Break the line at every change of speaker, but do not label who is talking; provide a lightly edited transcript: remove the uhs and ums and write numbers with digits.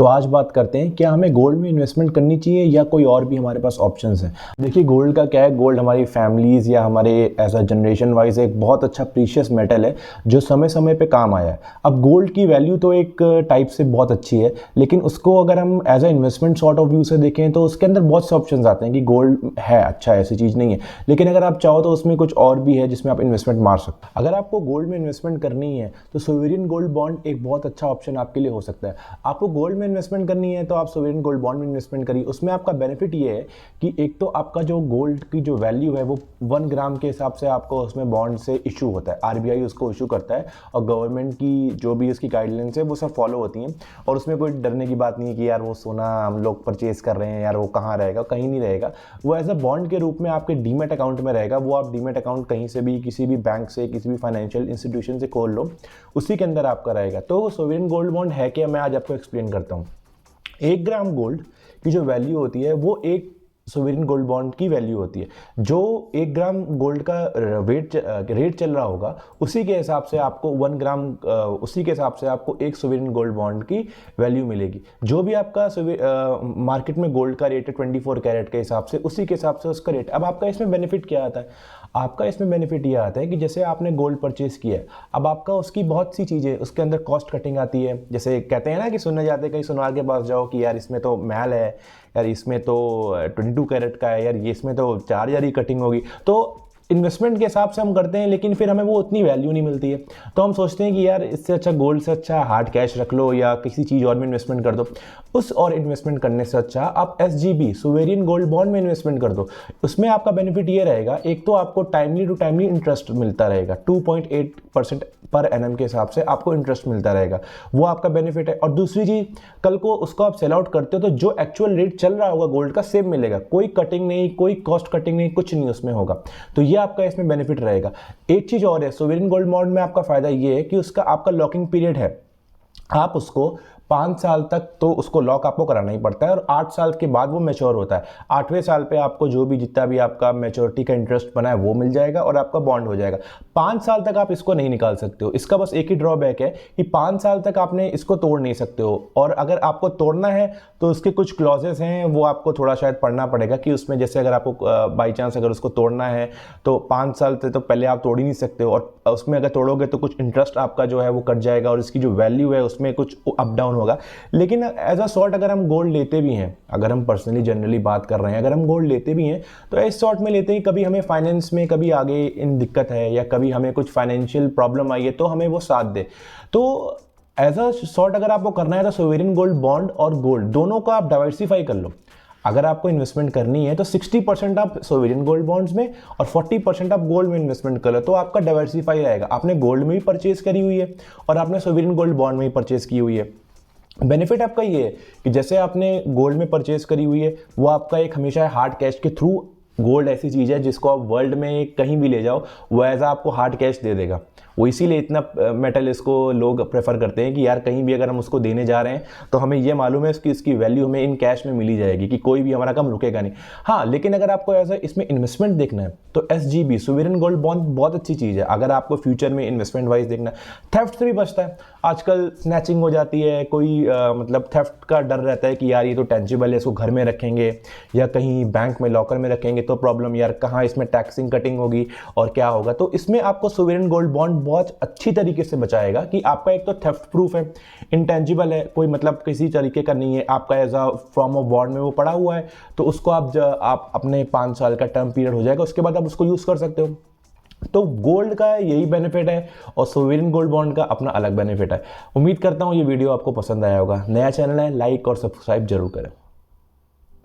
तो आज बात करते हैं क्या हमें गोल्ड में इन्वेस्टमेंट करनी चाहिए या कोई और भी हमारे पास ऑप्शंस हैं। देखिए गोल्ड का क्या है, गोल्ड हमारी फैमिलीज़ या हमारे एज अ जनरेशन वाइज एक बहुत अच्छा प्रीशियस मेटल है जो समय समय पे काम आया है। अब गोल्ड की वैल्यू तो एक टाइप से बहुत अच्छी है, लेकिन उसको अगर हम as a investment sort of view से देखें तो उसके अंदर बहुत से ऑप्शन आते हैं कि गोल्ड है अच्छा, ऐसी चीज़ नहीं है, लेकिन अगर आप चाहो तो उसमें कुछ और भी है जिसमें आप इन्वेस्टमेंट मार सकते हो। अगर आपको गोल्ड में इन्वेस्टमेंट करनी है तो सोवरेन गोल्ड बॉन्ड एक बहुत अच्छा ऑप्शन आपके लिए हो सकता है। आपको गोल्ड में इन्वेस्टमेंट करनी है तो आप सोवरेन गोल्ड बॉन्ड में इन्वेस्टमेंट करिए। उसमें आपका बेनिफिट ये है कि एक तो आपका जो गोल्ड की जो वैल्यू है वो 1 ग्राम के हिसाब से आपको उसमें बॉन्ड से इशू होता है, आरबीआई उसको इशू करता है और गवर्नमेंट की जो भी उसकी गाइडलाइंस है वो सब फॉलो होती हैं और उसमें कोई डरने की बात नहीं है कि यार वो सोना हम लोग परचेज कर रहे हैं, यार वो कहाँ रहेगा, कहीं नहीं रहेगा। वो एज अ बॉन्ड के रूप में आपके डीमेट अकाउंट में रहेगा। वो आप डीमेट अकाउंट कहीं से भी, किसी भी बैंक से, किसी भी फाइनेंशियल इंस्टीट्यूशन से खोल लो, उसी के अंदर आपका रहेगा। तो सोवरेन गोल्ड बॉन्ड है क्या, मैं आज आपको एक्सप्लेन करता हूँ। 1 ग्राम गोल्ड की जो वैल्यू होती है वो एक सोवरेन गोल्ड बॉन्ड की वैल्यू होती है। जो 1 ग्राम गोल्ड का रेट चल रहा होगा उसी के हिसाब से आपको 1 ग्राम उसी के हिसाब से आपको एक सोवरेन गोल्ड बॉन्ड की वैल्यू मिलेगी। जो भी आपका मार्केट में गोल्ड का रेट है 24 कैरेट के हिसाब से, उसी के हिसाब से उसका रेट। अब आपका इसमें बेनिफिट क्या आता है? आपका इसमें बेनिफिट ये आता है कि जैसे आपने गोल्ड परचेज किया है, अब आपका उसकी बहुत सी चीज़ें, उसके अंदर कॉस्ट कटिंग आती है। जैसे कहते हैं ना कि सुनने जाते हैं कहीं सुनार के पास जाओ कि यार इसमें तो महल है, यार इसमें तो 22 कैरेट का है, यार ये इसमें तो 4000 ही कटिंग होगी। तो इन्वेस्टमेंट के हिसाब से हम करते हैं, लेकिन फिर हमें वो उतनी वैल्यू नहीं मिलती है। तो हम सोचते हैं कि यार इससे अच्छा गोल्ड से अच्छा हार्ड कैश रख लो या किसी चीज़ और में इन्वेस्टमेंट कर दो। उस और इन्वेस्टमेंट करने से अच्छा आप SGB सोवेरियन गोल्ड बॉन्ड में इन्वेस्टमेंट कर दो। उसमें आपका बेनिफिट ये रहेगा, एक तो आपको टाइमली टू टाइमली इंटरेस्ट मिलता रहेगा, 2.8% पर एनम के हिसाब से आपको इंटरेस्ट मिलता रहेगा, वो आपका बेनिफिट है। और दूसरी चीज़, कल को उसको आप सेल आउट करते हो तो जो एक्चुअल रेट चल रहा होगा गोल्ड का सेम मिलेगा, कोई कटिंग नहीं, कोई कॉस्ट कटिंग नहीं, कुछ नहीं उसमें होगा। तो ये आपका इसमें बेनिफिट रहेगा। एक चीज़ और है, सोवरेन गोल्ड बॉन्ड में आपका फायदा ये है कि उसका आपका लॉकिंग पीरियड है। आप उसको 5 साल तक तो उसको लॉक आपको कराना ही पड़ता है और 8 साल के बाद वो मैच्योर होता है। 8वें साल पे आपको जो भी जितना भी आपका मैच्योरिटी का इंटरेस्ट बना है वो मिल जाएगा और आपका बॉन्ड हो जाएगा। 5 साल तक आप इसको नहीं निकाल सकते हो। इसका बस एक ही ड्रॉबैक है कि 5 साल तक आपने इसको तोड़ नहीं सकते हो, और अगर आपको तोड़ना है तो उसके कुछ क्लॉजेस हैं, वो आपको थोड़ा शायद पढ़ना पड़ेगा कि उसमें जैसे अगर आपको बाई चांस अगर उसको तोड़ना है तो 5 साल से तो पहले आप तोड़ ही नहीं सकते हो, और उसमें अगर तोड़ोगे तो कुछ इंटरेस्ट आपका जो है वो कट जाएगा और इसकी जो वैल्यू है उसमें कुछ अप डाउन होगा। लेकिन एज अ सॉर्ट अगर हम गोल्ड लेते भी हैं, अगर हम पर्सनली जनरली बात कर रहे हैं, अगर हम गोल्ड लेते भी हैं तो इस सॉर्ट में लेते हैं, कभी हमें फाइनेंस में कभी आगे इन दिक्कत है या कभी हमें कुछ फाइनेंशियल प्रॉब्लम आई है तो हमें वो साथ दे। तो एज अ सॉर्ट अगर आपको करना है तो सोवरेन गोल्ड बॉन्ड और गोल्ड दोनों को आप डाइवर्सिफाई कर लो। अगर आपको इन्वेस्टमेंट करनी है तो 60% आप सोवरेन गोल्ड बॉन्ड्स में और 40% आप गोल्ड में इन्वेस्टमेंट कर लो, तो आपका डाइवर्सिफाई रहेगा। आपने गोल्ड में भी परचेज करी हुई है और आपने सोवरेन गोल्ड बॉन्ड में भी परचेज की हुई है। बेनिफिट आपका ये है कि जैसे आपने गोल्ड में परचेज करी हुई है वो आपका एक हमेशा हार्ड कैश के थ्रू, गोल्ड ऐसी चीज़ है जिसको आप वर्ल्ड में कहीं भी ले जाओ वो एज आपको हार्ड कैश दे देगा। वो इसीलिए इतना मेटल इसको लोग प्रेफर करते हैं कि यार कहीं भी अगर हम उसको देने जा रहे हैं तो हमें ये मालूम है कि इसकी वैल्यू हमें इन कैश में मिली जाएगी, कि कोई भी हमारा काम रुकेगा नहीं। हाँ, लेकिन अगर आपको ऐसा इसमें इन्वेस्टमेंट देखना है तो SGB सोवरेन गोल्ड बॉन्ड बहुत अच्छी चीज़ है। अगर आपको फ्यूचर में इन्वेस्टमेंट वाइज देखना है, थेफ्ट से भी बचता है। आजकल स्नैचिंग हो जाती है, कोई मतलब थेफ्ट का डर रहता है कि यार ये तो टेंजिबल है, इसको घर में रखेंगे या कहीं बैंक में लॉकर में रखेंगे तो प्रॉब्लम, यार कहाँ इसमें टैक्सिंग कटिंग होगी और क्या होगा। तो इसमें आपको सोवरेन गोल्ड बॉन्ड बहुत अच्छी तरीके से बचाएगा कि आपका एक तो थेफ्ट प्रूफ है, इंटेंजिबल है, कोई मतलब किसी तरीके का नहीं है, आपका as a form of bond में वो पड़ा हुआ है, तो उसको आप अपने 5 साल का टर्म पीरियड हो जाएगा, उसके बाद आप उसको यूज़ कर सकते हो। तो गोल्ड का यही बेनिफिट है और सोवरेन गोल्ड बॉन्ड का अपना अलग बेनिफिट है। उम्मीद करता हूँ ये वीडियो आपको पसंद आया होगा। नया चैनल है, लाइक और सब्सक्राइब जरूर करें।